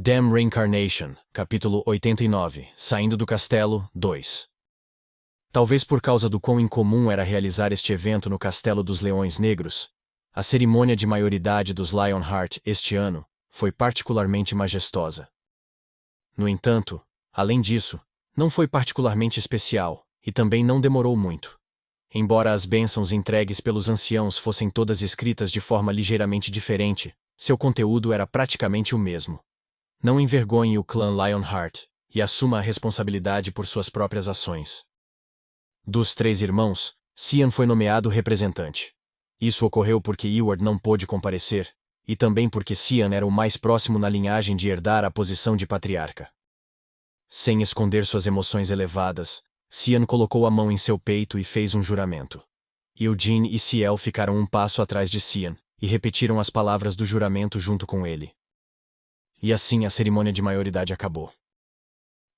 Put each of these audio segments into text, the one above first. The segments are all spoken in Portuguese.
Damn Reincarnation, capítulo 89, Saindo do Castelo, 2. Talvez por causa do quão incomum era realizar este evento no Castelo dos Leões Negros, a cerimônia de maioridade dos Lionheart este ano foi particularmente majestosa. No entanto, além disso, não foi particularmente especial, e também não demorou muito. Embora as bênçãos entregues pelos anciãos fossem todas escritas de forma ligeiramente diferente, seu conteúdo era praticamente o mesmo. Não envergonhe o clã Lionheart, e assuma a responsabilidade por suas próprias ações. Dos 3 irmãos, Cian foi nomeado representante. Isso ocorreu porque Eward não pôde comparecer, e também porque Cian era o mais próximo na linhagem de herdar a posição de patriarca. Sem esconder suas emoções elevadas, Cian colocou a mão em seu peito e fez um juramento. Eugene e Ciel ficaram um passo atrás de Cian, e repetiram as palavras do juramento junto com ele. E assim a cerimônia de maioridade acabou.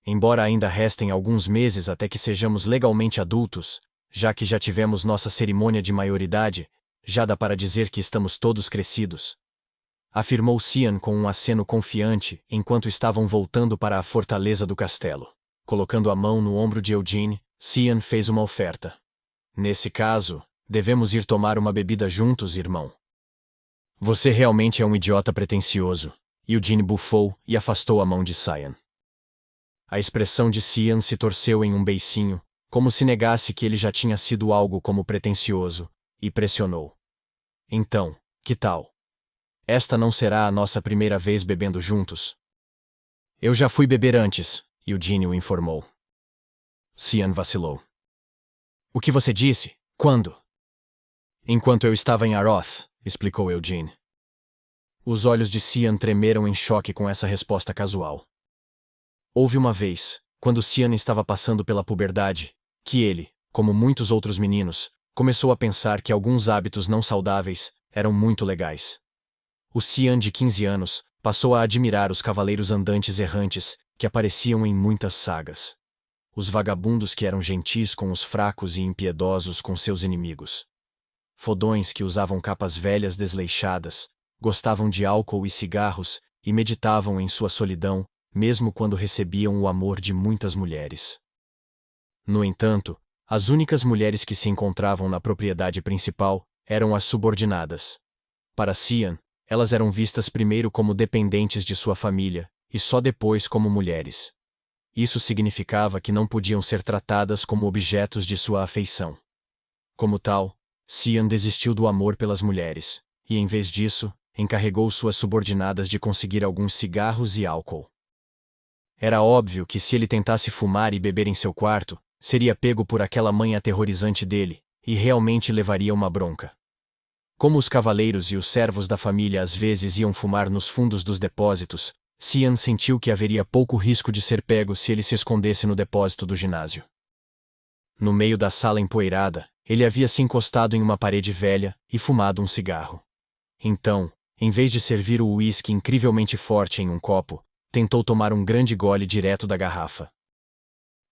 Embora ainda restem alguns meses até que sejamos legalmente adultos, já que já tivemos nossa cerimônia de maioridade, já dá para dizer que estamos todos crescidos. Afirmou Cian com um aceno confiante enquanto estavam voltando para a fortaleza do castelo. Colocando a mão no ombro de Eugene, Cian fez uma oferta. Nesse caso, devemos ir tomar uma bebida juntos, irmão. Você realmente é um idiota pretensioso. Eugene bufou e afastou a mão de Cian. A expressão de Cian se torceu em um beicinho, como se negasse que ele já tinha sido algo como pretensioso, e pressionou. Então, que tal? Esta não será a nossa primeira vez bebendo juntos. Eu já fui beber antes, Eugene o informou. Cian vacilou. O que você disse? Quando? Enquanto eu estava em Aroth, explicou Eugene. Os olhos de Cian tremeram em choque com essa resposta casual. Houve uma vez, quando Cian estava passando pela puberdade, que ele, como muitos outros meninos, começou a pensar que alguns hábitos não saudáveis eram muito legais. O Cian de 15 anos passou a admirar os cavaleiros andantes errantes que apareciam em muitas sagas. Os vagabundos que eram gentis com os fracos e impiedosos com seus inimigos. Fodões que usavam capas velhas desleixadas, gostavam de álcool e cigarros e meditavam em sua solidão, mesmo quando recebiam o amor de muitas mulheres. No entanto, as únicas mulheres que se encontravam na propriedade principal eram as subordinadas. Para Cian, elas eram vistas primeiro como dependentes de sua família, e só depois como mulheres. Isso significava que não podiam ser tratadas como objetos de sua afeição. Como tal, Cian desistiu do amor pelas mulheres, e em vez disso, encarregou suas subordinadas de conseguir alguns cigarros e álcool. Era óbvio que se ele tentasse fumar e beber em seu quarto, seria pego por aquela mãe aterrorizante dele, e realmente levaria uma bronca. Como os cavaleiros e os servos da família às vezes iam fumar nos fundos dos depósitos, Cian sentiu que haveria pouco risco de ser pego se ele se escondesse no depósito do ginásio. No meio da sala empoeirada, ele havia se encostado em uma parede velha e fumado um cigarro. Então, em vez de servir o uísque incrivelmente forte em um copo, tentou tomar um grande gole direto da garrafa.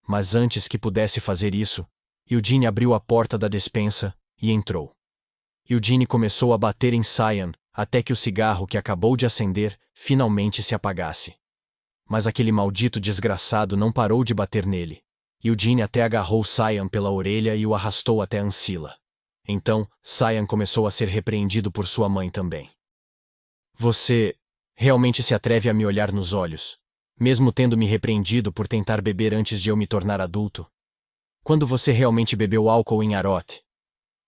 Mas antes que pudesse fazer isso, Eugene abriu a porta da despensa e entrou. Eugene começou a bater em Cian até que o cigarro que acabou de acender finalmente se apagasse. Mas aquele maldito desgraçado não parou de bater nele. Eugene até agarrou Cian pela orelha e o arrastou até a ancila. Então, Cian começou a ser repreendido por sua mãe também. Você realmente se atreve a me olhar nos olhos, mesmo tendo me repreendido por tentar beber antes de eu me tornar adulto? Quando você realmente bebeu álcool em Aroth?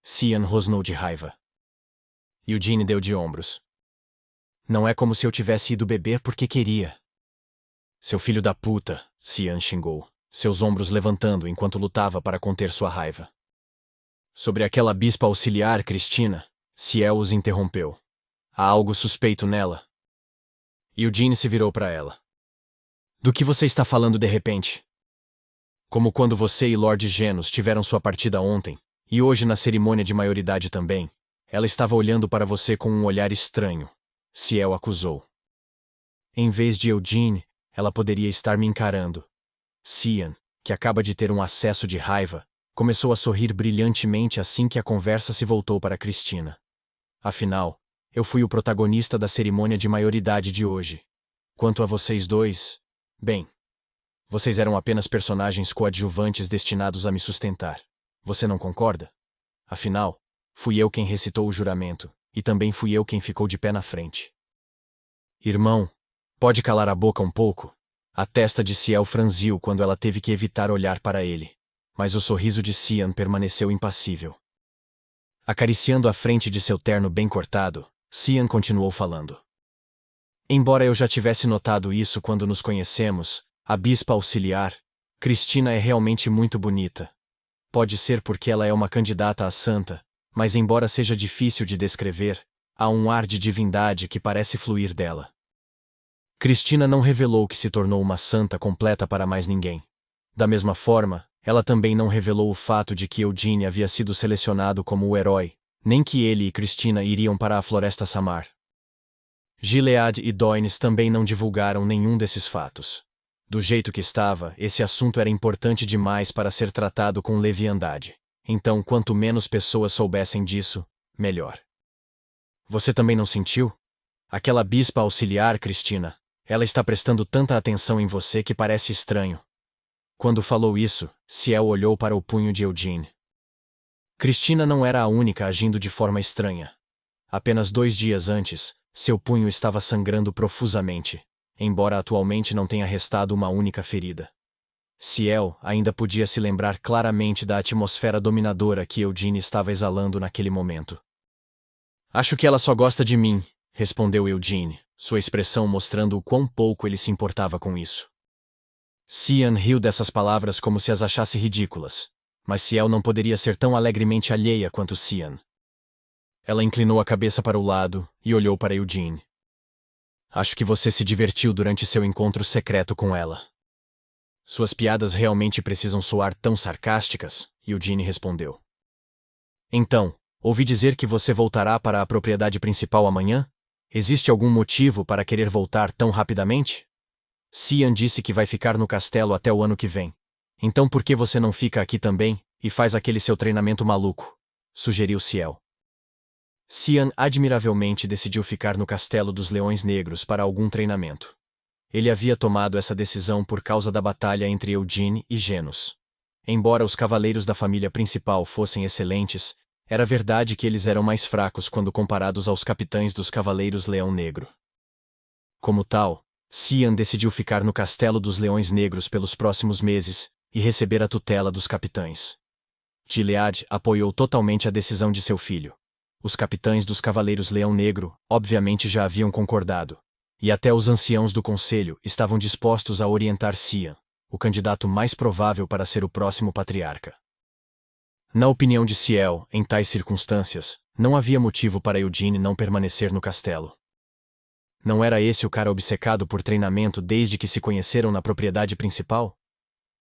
Cian rosnou de raiva. Eugene deu de ombros. Não é como se eu tivesse ido beber porque queria. Seu filho da puta, Cian xingou, seus ombros levantando enquanto lutava para conter sua raiva. Sobre aquela bispa auxiliar, Cristina, Ciel os interrompeu. Há algo suspeito nela. Eugene se virou para ela. Do que você está falando de repente? Como quando você e Lord Genos tiveram sua partida ontem, e hoje na cerimônia de maioridade também, ela estava olhando para você com um olhar estranho, Ciel acusou. Em vez de Eugene, ela poderia estar me encarando. Cian, que acaba de ter um acesso de raiva, começou a sorrir brilhantemente assim que a conversa se voltou para Cristina. Afinal, eu fui o protagonista da cerimônia de maioridade de hoje. Quanto a vocês dois, bem, vocês eram apenas personagens coadjuvantes destinados a me sustentar. Você não concorda? Afinal, fui eu quem recitou o juramento, e também fui eu quem ficou de pé na frente. Irmão, pode calar a boca um pouco? A testa de Ciel franziu quando ela teve que evitar olhar para ele, mas o sorriso de Cian permaneceu impassível. Acariciando a frente de seu terno bem cortado, Cian continuou falando. Embora eu já tivesse notado isso quando nos conhecemos, a bispa auxiliar, Cristina é realmente muito bonita. Pode ser porque ela é uma candidata a santa, mas embora seja difícil de descrever, há um ar de divindade que parece fluir dela. Cristina não revelou que se tornou uma santa completa para mais ninguém. Da mesma forma, ela também não revelou o fato de que Eugene havia sido selecionado como o herói, nem que ele e Cristina iriam para a Floresta Samar. Gilead e Doines também não divulgaram nenhum desses fatos. Do jeito que estava, esse assunto era importante demais para ser tratado com leviandade. Então, quanto menos pessoas soubessem disso, melhor. Você também não sentiu? Aquela bispa auxiliar, Cristina, ela está prestando tanta atenção em você que parece estranho. Quando falou isso, Ciel olhou para o punho de Eugene. Cristina não era a única agindo de forma estranha. Apenas 2 dias antes, seu punho estava sangrando profusamente, embora atualmente não tenha restado uma única ferida. Ciel ainda podia se lembrar claramente da atmosfera dominadora que Eugene estava exalando naquele momento. Acho que ela só gosta de mim, respondeu Eugene, sua expressão mostrando o quão pouco ele se importava com isso. Cian riu dessas palavras como se as achasse ridículas, mas Ciel não poderia ser tão alegremente alheia quanto Cian. Ela inclinou a cabeça para o lado e olhou para Eugene. Acho que você se divertiu durante seu encontro secreto com ela. Suas piadas realmente precisam soar tão sarcásticas? Eugene respondeu. Então, ouvi dizer que você voltará para a propriedade principal amanhã? Existe algum motivo para querer voltar tão rapidamente? Cian disse que vai ficar no castelo até o ano que vem. Então por que você não fica aqui também, e faz aquele seu treinamento maluco? Sugeriu Ciel. Cian admiravelmente decidiu ficar no Castelo dos Leões Negros para algum treinamento. Ele havia tomado essa decisão por causa da batalha entre Eugene e Genos. Embora os cavaleiros da família principal fossem excelentes, era verdade que eles eram mais fracos quando comparados aos capitães dos Cavaleiros Leão Negro. Como tal, Cian decidiu ficar no Castelo dos Leões Negros pelos próximos meses e receber a tutela dos capitães. Gilead apoiou totalmente a decisão de seu filho. Os capitães dos Cavaleiros Leão Negro, obviamente, já haviam concordado, e até os anciãos do conselho estavam dispostos a orientar Cian, o candidato mais provável para ser o próximo patriarca. Na opinião de Ciel, em tais circunstâncias, não havia motivo para Eugene não permanecer no castelo. Não era esse o cara obcecado por treinamento desde que se conheceram na propriedade principal?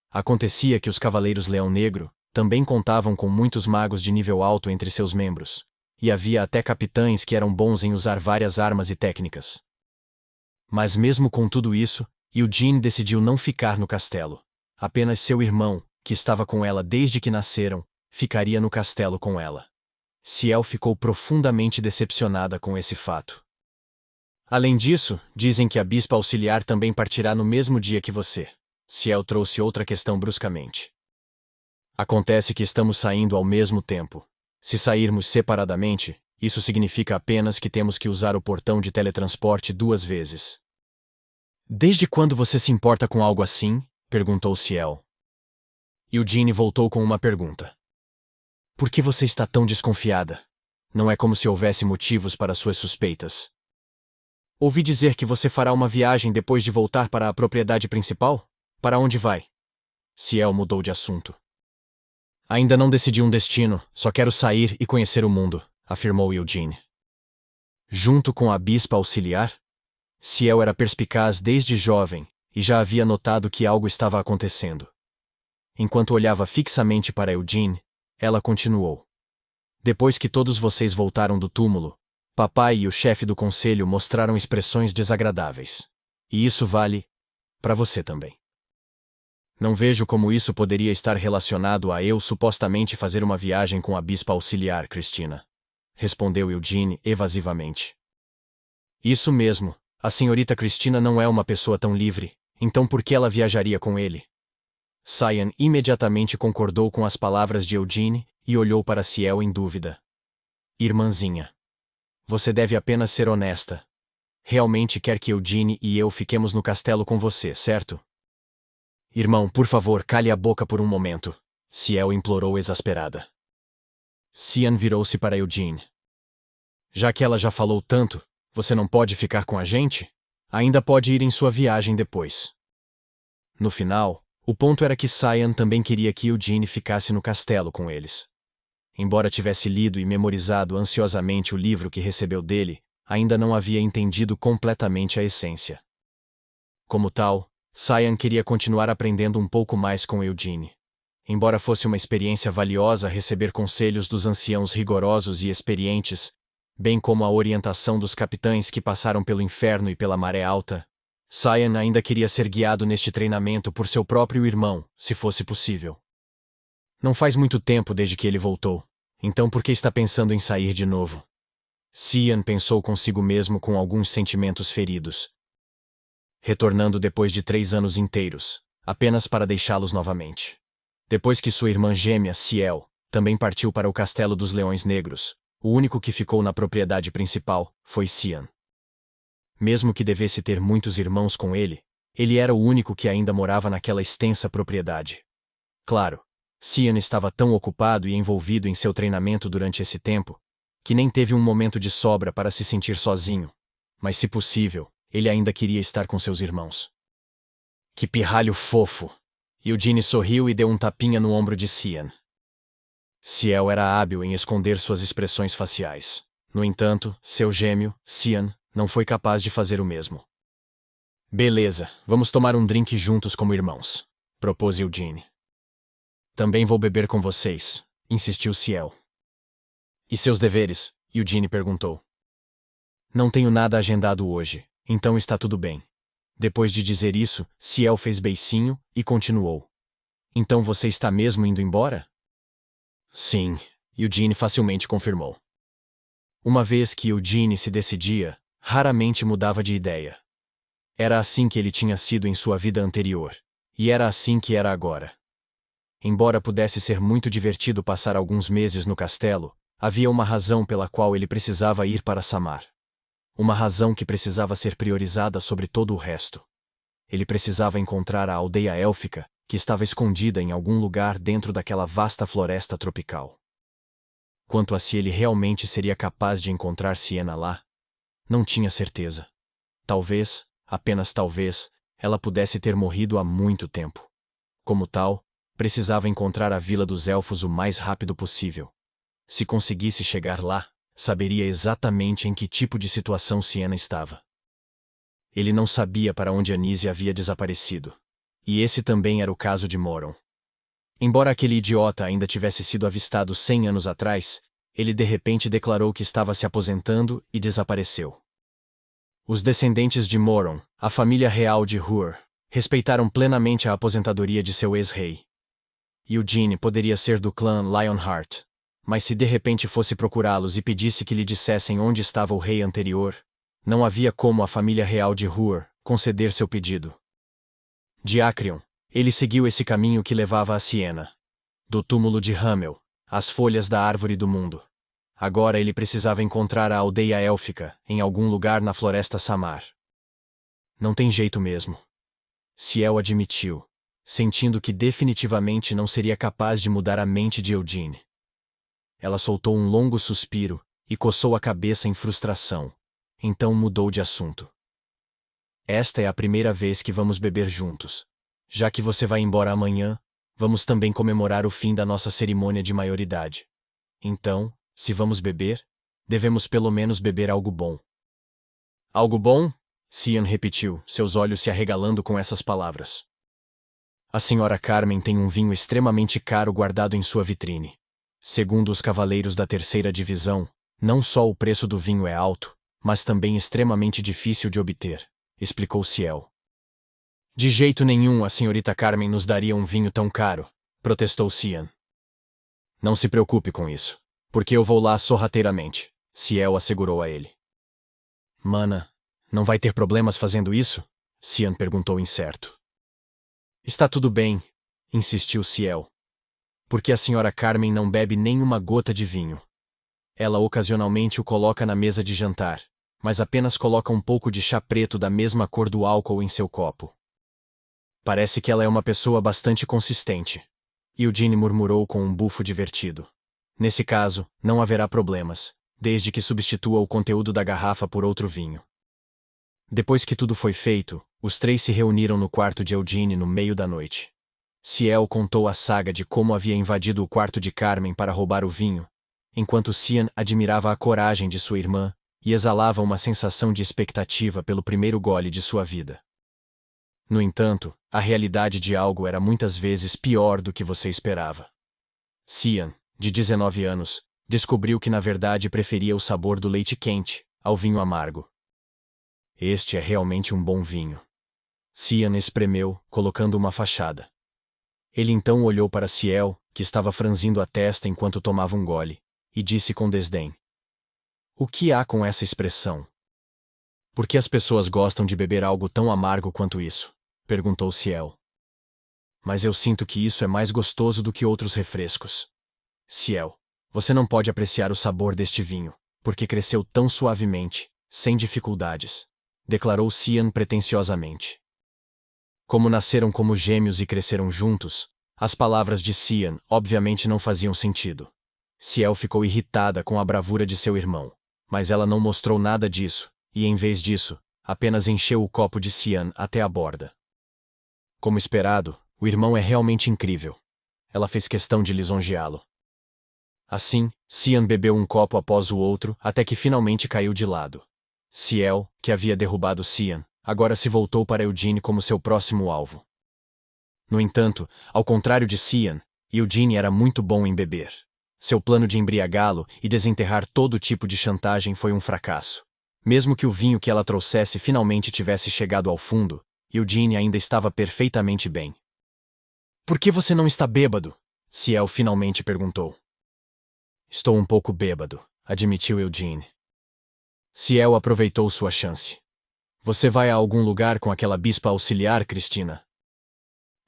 Acontecia que os Cavaleiros Leão Negro também contavam com muitos magos de nível alto entre seus membros, e havia até capitães que eram bons em usar várias armas e técnicas. Mas mesmo com tudo isso, Eugene decidiu não ficar no castelo. Apenas seu irmão, que estava com ela desde que nasceram, ficaria no castelo com ela. Ciel ficou profundamente decepcionada com esse fato. Além disso, dizem que a bispa auxiliar também partirá no mesmo dia que você. Ciel trouxe outra questão bruscamente. Acontece que estamos saindo ao mesmo tempo. Se sairmos separadamente, isso significa apenas que temos que usar o portão de teletransporte 2 vezes. Desde quando você se importa com algo assim? Perguntou Ciel. Eugene voltou com uma pergunta. Por que você está tão desconfiada? Não é como se houvesse motivos para suas suspeitas. Ouvi dizer que você fará uma viagem depois de voltar para a propriedade principal? Para onde vai? Ciel mudou de assunto. Ainda não decidi um destino, só quero sair e conhecer o mundo, afirmou Eugene. Junto com a bispa auxiliar? Ciel era perspicaz desde jovem e já havia notado que algo estava acontecendo. Enquanto olhava fixamente para Eugene, ela continuou. Depois que todos vocês voltaram do túmulo, papai e o chefe do conselho mostraram expressões desagradáveis. E isso vale para você também. Não vejo como isso poderia estar relacionado a eu supostamente fazer uma viagem com a bispa auxiliar, Cristina. Respondeu Eugene evasivamente. Isso mesmo, A senhorita Cristina não é uma pessoa tão livre, então por que ela viajaria com ele? Cyan imediatamente concordou com as palavras de Eugene e olhou para Ciel em dúvida. Irmãzinha. Você deve apenas ser honesta. Realmente quer que Eugene e eu fiquemos no castelo com você, certo? Irmão, por favor, cale a boca por um momento, Ciel implorou exasperada. Cyan virou-se para Eugene. Já que ela já falou tanto, você não pode ficar com a gente? Ainda pode ir em sua viagem depois. No final, o ponto era que Cyan também queria que Eugene ficasse no castelo com eles. Embora tivesse lido e memorizado ansiosamente o livro que recebeu dele, ainda não havia entendido completamente a essência. Como tal, Cyan queria continuar aprendendo um pouco mais com Eugene. Embora fosse uma experiência valiosa receber conselhos dos anciãos rigorosos e experientes, bem como a orientação dos capitães que passaram pelo inferno e pela maré alta, Cyan ainda queria ser guiado neste treinamento por seu próprio irmão, se fosse possível. Não faz muito tempo desde que ele voltou, então por que está pensando em sair de novo? Cyan pensou consigo mesmo com alguns sentimentos feridos. Retornando depois de 3 anos inteiros, apenas para deixá-los novamente. Depois que sua irmã gêmea, Ciel, também partiu para o Castelo dos Leões Negros, o único que ficou na propriedade principal foi Cyan. Mesmo que devesse ter muitos irmãos com ele era o único que ainda morava naquela extensa propriedade. Claro, Cyan estava tão ocupado e envolvido em seu treinamento durante esse tempo, que nem teve um momento de sobra para se sentir sozinho, mas se possível, ele ainda queria estar com seus irmãos. Que pirralho fofo! Eugene sorriu e deu um tapinha no ombro de Cyan. Ciel era hábil em esconder suas expressões faciais. No entanto, seu gêmeo, Cyan, não foi capaz de fazer o mesmo. Beleza, vamos tomar um drink juntos como irmãos, propôs Eugene. Também vou beber com vocês, insistiu Ciel. E seus deveres? Eugene perguntou. Não tenho nada agendado hoje, então está tudo bem. Depois de dizer isso, Ciel fez beicinho e continuou. Então você está mesmo indo embora? Sim, Eugene facilmente confirmou. Uma vez que Eugene se decidia, raramente mudava de ideia. Era assim que ele tinha sido em sua vida anterior, e era assim que era agora. Embora pudesse ser muito divertido passar alguns meses no castelo, havia uma razão pela qual ele precisava ir para Samar. Uma razão que precisava ser priorizada sobre todo o resto. Ele precisava encontrar a aldeia élfica, que estava escondida em algum lugar dentro daquela vasta floresta tropical. Quanto a se ele realmente seria capaz de encontrar Siena lá, não tinha certeza. Talvez, apenas talvez, ela pudesse ter morrido há muito tempo. Como tal, precisava encontrar a Vila dos Elfos o mais rápido possível. Se conseguisse chegar lá, saberia exatamente em que tipo de situação Siena estava. Ele não sabia para onde Anísia havia desaparecido. E esse também era o caso de Moron. Embora aquele idiota ainda tivesse sido avistado 100 anos atrás, ele de repente declarou que estava se aposentando e desapareceu. Os descendentes de Moron, a família real de Hur, respeitaram plenamente a aposentadoria de seu ex-rei. Eugene poderia ser do clã Lionheart, mas se de repente fosse procurá-los e pedisse que lhe dissessem onde estava o rei anterior, não havia como a família real de Hur conceder seu pedido. De Acrion, ele seguiu esse caminho que levava a Siena. Do túmulo de Hamel, às folhas da árvore do mundo. Agora ele precisava encontrar a aldeia élfica, em algum lugar na floresta Samar. Não tem jeito mesmo. Ciel admitiu, sentindo que definitivamente não seria capaz de mudar a mente de Eugene. Ela soltou um longo suspiro e coçou a cabeça em frustração. Então mudou de assunto. Esta é a primeira vez que vamos beber juntos. Já que você vai embora amanhã, vamos também comemorar o fim da nossa cerimônia de maioridade. Então, se vamos beber, devemos pelo menos beber algo bom. Algo bom? Cyan repetiu, seus olhos se arregalando com essas palavras. A senhora Carmen tem um vinho extremamente caro guardado em sua vitrine. Segundo os cavaleiros da terceira divisão, não só o preço do vinho é alto, mas também extremamente difícil de obter, explicou Ciel. De jeito nenhum a senhorita Carmen nos daria um vinho tão caro, protestou Cyan. Não se preocupe com isso, porque eu vou lá sorrateiramente, Ciel assegurou a ele. Mana, Não vai ter problemas fazendo isso? Cian perguntou incerto. Está tudo bem, insistiu Ciel. Porque a senhora Carmen não bebe nem uma gota de vinho. Ela ocasionalmente o coloca na mesa de jantar, mas apenas coloca um pouco de chá preto da mesma cor do álcool em seu copo. Parece que ela é uma pessoa bastante consistente. Eugene murmurou com um bufo divertido. Nesse caso, não haverá problemas, desde que substitua o conteúdo da garrafa por outro vinho. Depois que tudo foi feito, os três se reuniram no quarto de Eugene no meio da noite. Ciel contou a saga de como havia invadido o quarto de Carmen para roubar o vinho, enquanto Cian admirava a coragem de sua irmã e exalava uma sensação de expectativa pelo primeiro gole de sua vida. No entanto, a realidade de algo era muitas vezes pior do que você esperava. Cian, de 19 anos, descobriu que na verdade preferia o sabor do leite quente ao vinho amargo. Este é realmente um bom vinho. Cian espremeu, colocando uma fachada. Ele então olhou para Ciel, que estava franzindo a testa enquanto tomava um gole, e disse com desdém: O que há com essa expressão? Por que as pessoas gostam de beber algo tão amargo quanto isso? Perguntou Ciel. Mas eu sinto que isso é mais gostoso do que outros refrescos. Ciel, você não pode apreciar o sabor deste vinho, porque cresceu tão suavemente, sem dificuldades, declarou Cian pretensiosamente. Como nasceram como gêmeos e cresceram juntos, as palavras de Cian obviamente não faziam sentido. Ciel ficou irritada com a bravura de seu irmão, mas ela não mostrou nada disso, e em vez disso, apenas encheu o copo de Cian até a borda. Como esperado, o irmão é realmente incrível. Ela fez questão de lisonjeá-lo. Assim, Cian bebeu um copo após o outro até que finalmente caiu de lado. Ciel, que havia derrubado Cian, agora se voltou para Eugene como seu próximo alvo. No entanto, ao contrário de Cian, Eugene era muito bom em beber. Seu plano de embriagá-lo e desenterrar todo tipo de chantagem foi um fracasso. Mesmo que o vinho que ela trouxesse finalmente tivesse chegado ao fundo, Eugene ainda estava perfeitamente bem. Por que você não está bêbado? Ciel finalmente perguntou. Estou um pouco bêbado, admitiu Eugene. Ciel aproveitou sua chance. Você vai a algum lugar com aquela bispa auxiliar, Cristina?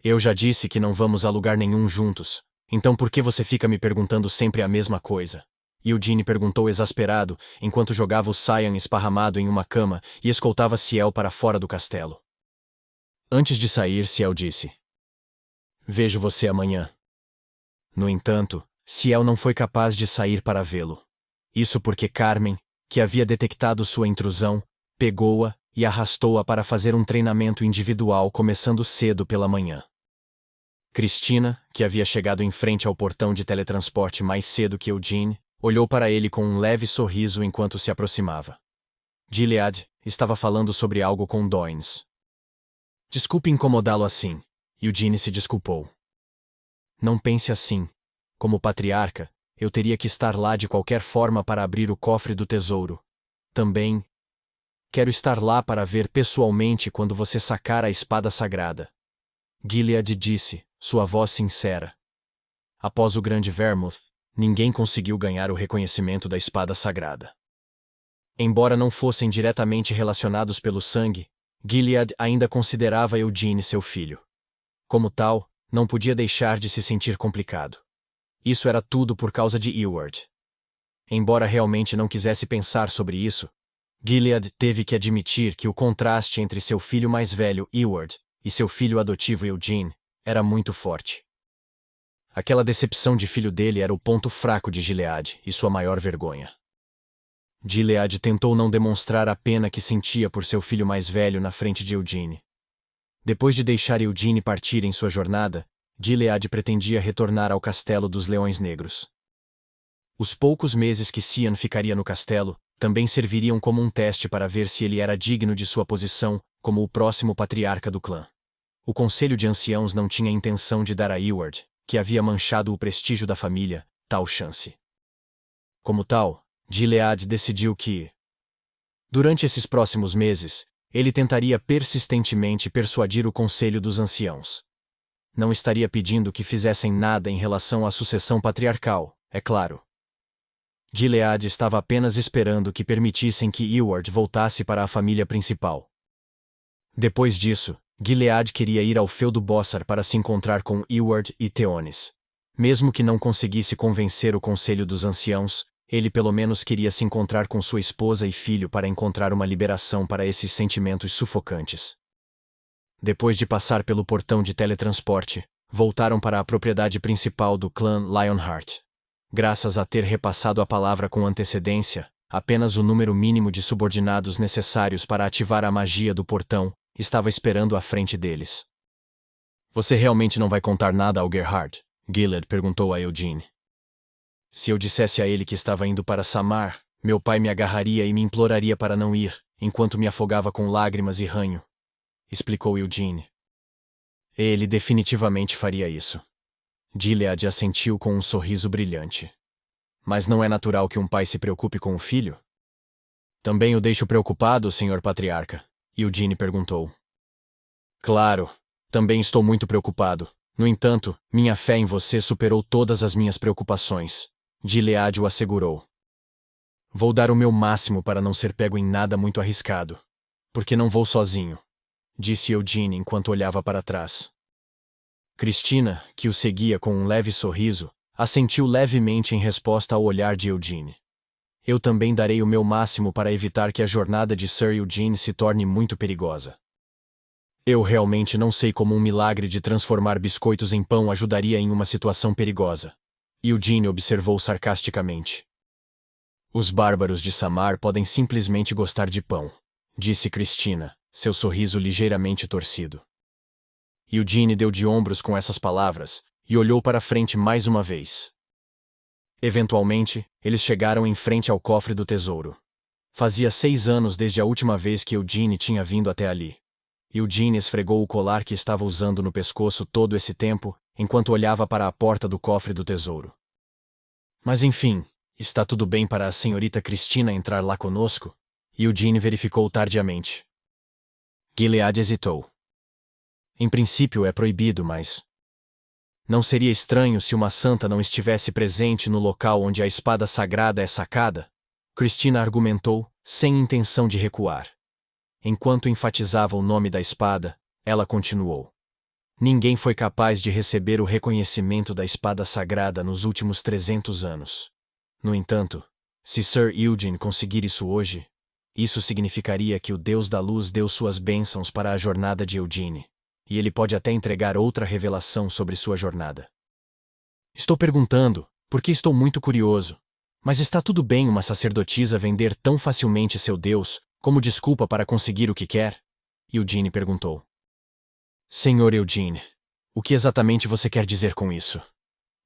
Eu já disse que não vamos a lugar nenhum juntos, então por que você fica me perguntando sempre a mesma coisa? Eugene perguntou exasperado, enquanto jogava o Cian esparramado em uma cama e escoltava Ciel para fora do castelo. Antes de sair, Ciel disse: Vejo você amanhã. No entanto, Ciel não foi capaz de sair para vê-lo. Isso porque Carmen, que havia detectado sua intrusão, pegou-a e arrastou-a para fazer um treinamento individual começando cedo pela manhã. Cristina, que havia chegado em frente ao portão de teletransporte mais cedo que Eugene, olhou para ele com um leve sorriso enquanto se aproximava. Gilead estava falando sobre algo com Doynes. Desculpe incomodá-lo assim, Eugene se desculpou. Não pense assim. Como patriarca, eu teria que estar lá de qualquer forma para abrir o cofre do tesouro. Também quero estar lá para ver pessoalmente quando você sacar a espada sagrada. Gilead disse, sua voz sincera. Após o grande Vermouth, ninguém conseguiu ganhar o reconhecimento da espada sagrada. Embora não fossem diretamente relacionados pelo sangue, Gilead ainda considerava Eugene seu filho. Como tal, não podia deixar de se sentir complicado. Isso era tudo por causa de Eward. Embora realmente não quisesse pensar sobre isso, Gilead teve que admitir que o contraste entre seu filho mais velho, Eward, e seu filho adotivo Eugene era muito forte. Aquela decepção de filho dele era o ponto fraco de Gilead e sua maior vergonha. Gilead tentou não demonstrar a pena que sentia por seu filho mais velho na frente de Eugene. Depois de deixar Eugene partir em sua jornada, Gilead pretendia retornar ao Castelo dos Leões Negros. Os poucos meses que Cian ficaria no castelo também serviriam como um teste para ver se ele era digno de sua posição como o próximo patriarca do clã. O Conselho de Anciãos não tinha intenção de dar a Eward, que havia manchado o prestígio da família, tal chance. Como tal, Gilead decidiu que, durante esses próximos meses, ele tentaria persistentemente persuadir o Conselho dos Anciãos. Não estaria pedindo que fizessem nada em relação à sucessão patriarcal, é claro. Gilead estava apenas esperando que permitissem que Eward voltasse para a família principal. Depois disso, Gilead queria ir ao feudo Bossar para se encontrar com Eward e Theonis. Mesmo que não conseguisse convencer o conselho dos anciãos, ele pelo menos queria se encontrar com sua esposa e filho para encontrar uma liberação para esses sentimentos sufocantes. Depois de passar pelo portão de teletransporte, voltaram para a propriedade principal do clã Lionheart. Graças a ter repassado a palavra com antecedência, apenas o número mínimo de subordinados necessários para ativar a magia do portão estava esperando à frente deles. Você realmente não vai contar nada ao Gerhard? Gilead perguntou a Eugene. Se eu dissesse a ele que estava indo para Samar, meu pai me agarraria e me imploraria para não ir, enquanto me afogava com lágrimas e ranho, explicou Eugene. Ele definitivamente faria isso. Gilead assentiu com um sorriso brilhante. Mas não é natural que um pai se preocupe com o filho? Também o deixo preocupado, senhor patriarca? Eugene perguntou. Claro, também estou muito preocupado. No entanto, minha fé em você superou todas as minhas preocupações, Gilead o assegurou. Vou dar o meu máximo para não ser pego em nada muito arriscado. Porque não vou sozinho, disse Eugene enquanto olhava para trás. Cristina, que o seguia com um leve sorriso, assentiu levemente em resposta ao olhar de Eugene. Eu também darei o meu máximo para evitar que a jornada de Sir Eugene se torne muito perigosa. Eu realmente não sei como um milagre de transformar biscoitos em pão ajudaria em uma situação perigosa. Eugene observou sarcasticamente. Os bárbaros de Samar podem simplesmente gostar de pão, disse Cristina, seu sorriso ligeiramente torcido. Eugene deu de ombros com essas palavras e olhou para frente mais uma vez. Eventualmente, eles chegaram em frente ao cofre do tesouro. Fazia 6 anos desde a última vez que Eugene tinha vindo até ali. Eugene esfregou o colar que estava usando no pescoço todo esse tempo, enquanto olhava para a porta do cofre do tesouro. Mas enfim, está tudo bem para a senhorita Cristina entrar lá conosco? Eugene verificou tardiamente. Gilead hesitou. Em princípio é proibido, mas... Não seria estranho se uma santa não estivesse presente no local onde a espada sagrada é sacada? Cristina argumentou, sem intenção de recuar. Enquanto enfatizava o nome da espada, ela continuou. Ninguém foi capaz de receber o reconhecimento da espada sagrada nos últimos 300 anos. No entanto, se Sir Eugene conseguir isso hoje, isso significaria que o Deus da Luz deu suas bênçãos para a jornada de Eugene. E ele pode até entregar outra revelação sobre sua jornada. Estou perguntando, porque estou muito curioso. Mas está tudo bem uma sacerdotisa vender tão facilmente seu Deus, como desculpa para conseguir o que quer? Eugene perguntou. Senhor Eugene, o que exatamente você quer dizer com isso?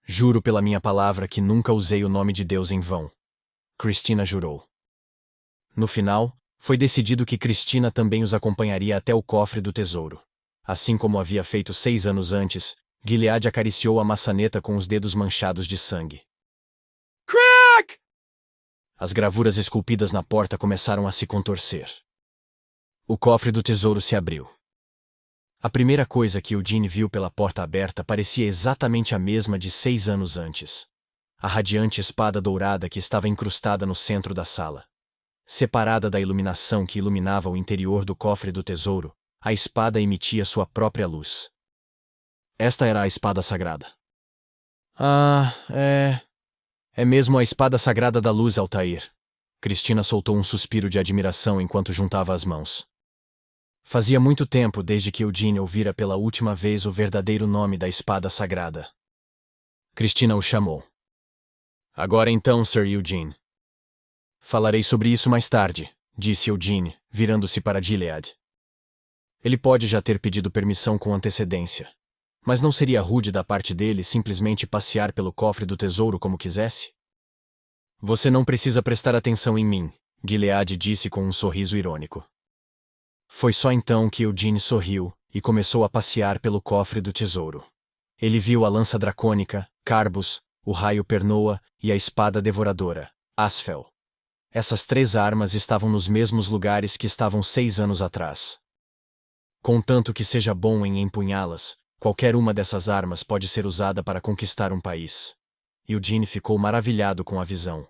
Juro pela minha palavra que nunca usei o nome de Deus em vão. Cristina jurou. No final, foi decidido que Cristina também os acompanharia até o cofre do tesouro. Assim como havia feito 6 anos antes, Gilead acariciou a maçaneta com os dedos manchados de sangue. Crack! As gravuras esculpidas na porta começaram a se contorcer. O cofre do tesouro se abriu. A primeira coisa que Eugene viu pela porta aberta parecia exatamente a mesma de 6 anos antes. A radiante espada dourada que estava incrustada no centro da sala. Separada da iluminação que iluminava o interior do cofre do tesouro, a espada emitia sua própria luz. Esta era a espada sagrada. É mesmo a espada sagrada da luz, Altair. Cristina soltou um suspiro de admiração enquanto juntava as mãos. Fazia muito tempo desde que Eugene ouvira pela última vez o verdadeiro nome da espada sagrada. Cristina o chamou. Agora então, Sir Eugene. Falarei sobre isso mais tarde, disse Eugene, virando-se para Gilead. Ele pode já ter pedido permissão com antecedência. Mas não seria rude da parte dele simplesmente passear pelo cofre do tesouro como quisesse? Você não precisa prestar atenção em mim, Gilead disse com um sorriso irônico. Foi só então que Eugene sorriu e começou a passear pelo cofre do tesouro. Ele viu a lança dracônica, Carbus, o raio Pernoa e a espada devoradora, Asfel. Essas 3 armas estavam nos mesmos lugares que estavam 6 anos atrás. Contanto que seja bom em empunhá-las, qualquer uma dessas armas pode ser usada para conquistar um país. Eugene ficou maravilhado com a visão.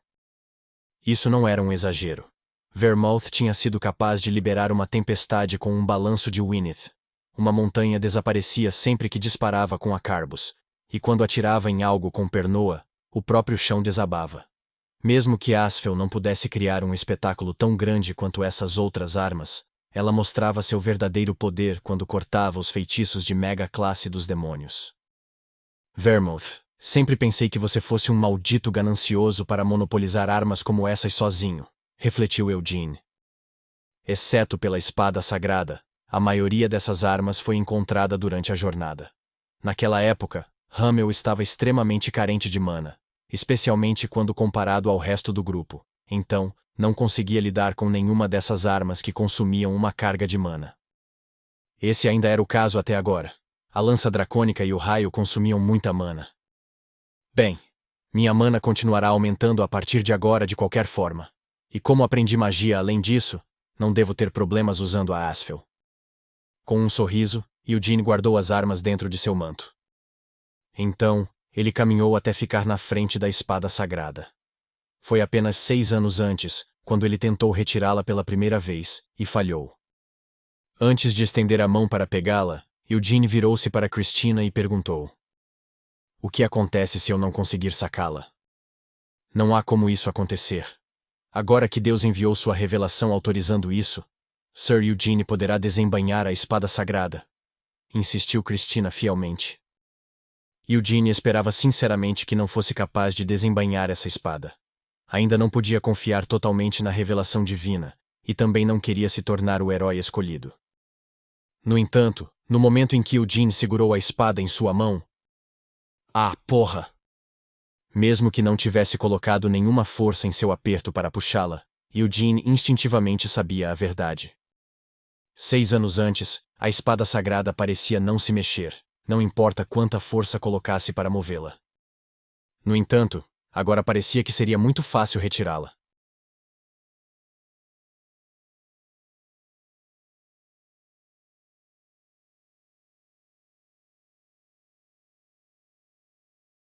Isso não era um exagero. Vermouth tinha sido capaz de liberar uma tempestade com um balanço de Wynneth. Uma montanha desaparecia sempre que disparava com a Carbus, e quando atirava em algo com Pernoa, o próprio chão desabava. Mesmo que Asfel não pudesse criar um espetáculo tão grande quanto essas outras armas, ela mostrava seu verdadeiro poder quando cortava os feitiços de mega-classe dos demônios. Vermouth, sempre pensei que você fosse um maldito ganancioso para monopolizar armas como essas sozinho, refletiu Eugene. Exceto pela espada sagrada, a maioria dessas armas foi encontrada durante a jornada. Naquela época, Hamel estava extremamente carente de mana, especialmente quando comparado ao resto do grupo, então, não conseguia lidar com nenhuma dessas armas que consumiam uma carga de mana. Esse ainda era o caso até agora. A lança dracônica e o raio consumiam muita mana. Bem, minha mana continuará aumentando a partir de agora de qualquer forma. E como aprendi magia além disso, não devo ter problemas usando a Asfel. Com um sorriso, Eugene guardou as armas dentro de seu manto. Então, ele caminhou até ficar na frente da espada sagrada. Foi apenas 6 anos antes, quando ele tentou retirá-la pela primeira vez, e falhou. Antes de estender a mão para pegá-la, Eugene virou-se para Christina e perguntou: "O que acontece se eu não conseguir sacá-la?" "Não há como isso acontecer. Agora que Deus enviou sua revelação autorizando isso, Sir Eugene poderá desembainhar a espada sagrada", insistiu Christina fielmente. Eugene esperava sinceramente que não fosse capaz de desembainhar essa espada. Ainda não podia confiar totalmente na revelação divina, e também não queria se tornar o herói escolhido. No entanto, no momento em que Eugene segurou a espada em sua mão... Ah, porra! Mesmo que não tivesse colocado nenhuma força em seu aperto para puxá-la, Eugene instintivamente sabia a verdade. 6 anos antes, a espada sagrada parecia não se mexer, não importa quanta força colocasse para movê-la. No entanto, agora parecia que seria muito fácil retirá-la.